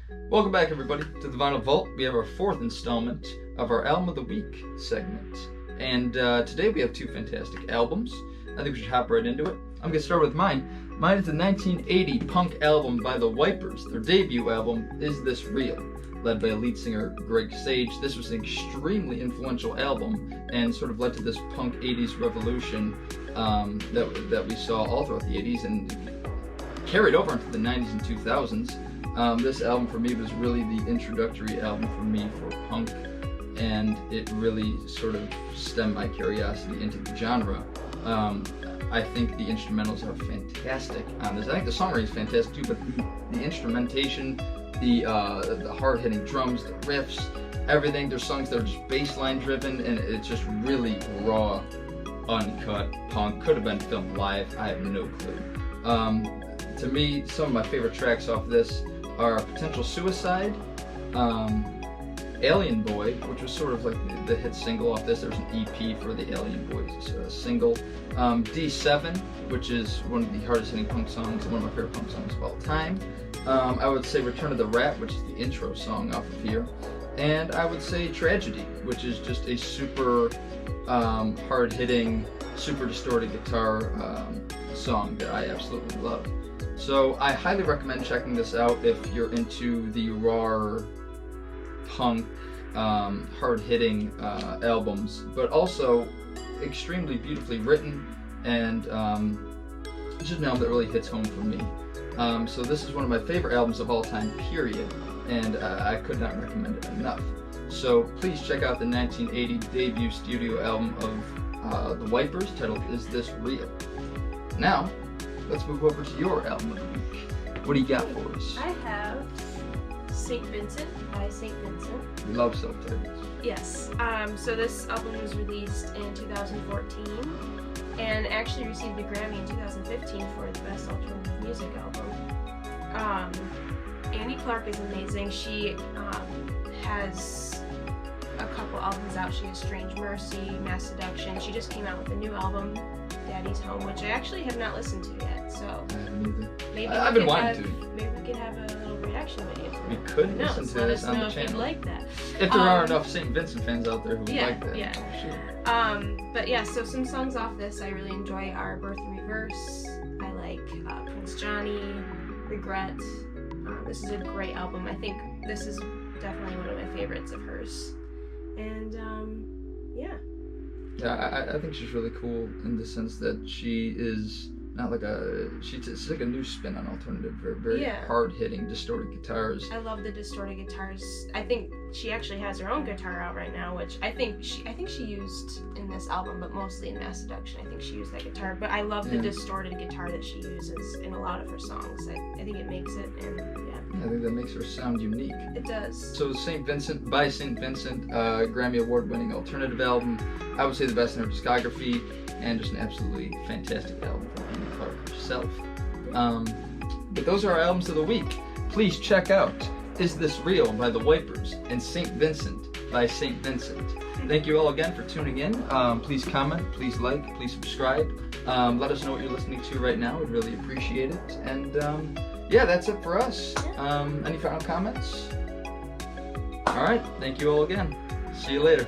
Welcome back, everybody, to the Vinyl Vault. We have our fourth installment of our Album of the Week segment. And today we have two fantastic albums. I think we should hop right into it. I'm going to start with mine. Mine is the 1980 punk album by the Wipers. Their debut album, Is This Real? Led by lead singer Greg Sage. This was an extremely influential album and sort of led to this punk 80s revolution that we saw all throughout the 80s and carried over into the 90s and 2000s. This album for me was really the introductory album for me for punk, and it really sort of stemmed my curiosity into the genre. I think the instrumentals are fantastic on this. I think the songwriting is fantastic too, but the instrumentation, the hard-hitting drums, the riffs, everything. There's songs that are just bass line driven, and it's just really raw, uncut punk. Could have been filmed live. I have no clue. To me, some of my favorite tracks off this are Potential Suicide, Alien Boy, which was sort of like the hit single off this. There's an EP for the Alien Boys single. D7, which is one of the hardest hitting punk songs, one of my favorite punk songs of all time. I would say Return of the Rat, which is the intro song off of here. And I would say Tragedy, which is just a super hard hitting, super distorted guitar song that I absolutely love. So I highly recommend checking this out if you're into the raw punk, hard-hitting albums, but also extremely beautifully written, and it's just an album that really hits home for me. So this is one of my favorite albums of all time, period, and I could not recommend it enough. So please check out the 1980 debut studio album of the Wipers, titled Is This Real? Now, let's move over to your album of the week. What do you got for us? I have St. Vincent by St. Vincent. We love self-titles. Yes. So this album was released in 2014 and actually received a Grammy in 2015 for the Best Alternative Music Album. Annie Clark is amazing. She has a couple albums out. She has Strange Mercy, Mass Seduction. She just came out with a new album, Daddy's Home, which I actually have not listened to yet. So maybe I've been wanting to. Maybe we could have a little reaction video. We could listen to this on the channel. If you'd like that. If there are enough St. Vincent fans out there who would like that. Yeah. Sure. But yeah, so some songs off this I really enjoy are Birth in Reverse. I like Prince Johnny, Regret. This is a great album. I think this is definitely one of my favorites of hers. And yeah. Yeah, I think she's really cool in the sense that she is not like it's like a new spin on alternative, very hard-hitting, distorted guitars. I love the distorted guitars. I think she actually has her own guitar out right now, which I think she used in this album, but mostly in Mass Seduction. I think she used that guitar, but I love the distorted guitar that she uses in a lot of her songs. I think it makes it, and I think that makes her sound unique. It does. So St. Vincent by St. Vincent, Grammy Award-winning alternative album. I would say the best in her discography, and just an absolutely fantastic album from Annie Clark herself. But those are our albums of the week. Please check out Is This Real by the Wipers and St. Vincent by St. Vincent. Thank you all again for tuning in. Please comment, please like, please subscribe. Let us know what you're listening to right now. We'd really appreciate it. And yeah, that's it for us. Any final comments? All right, thank you all again. See you later.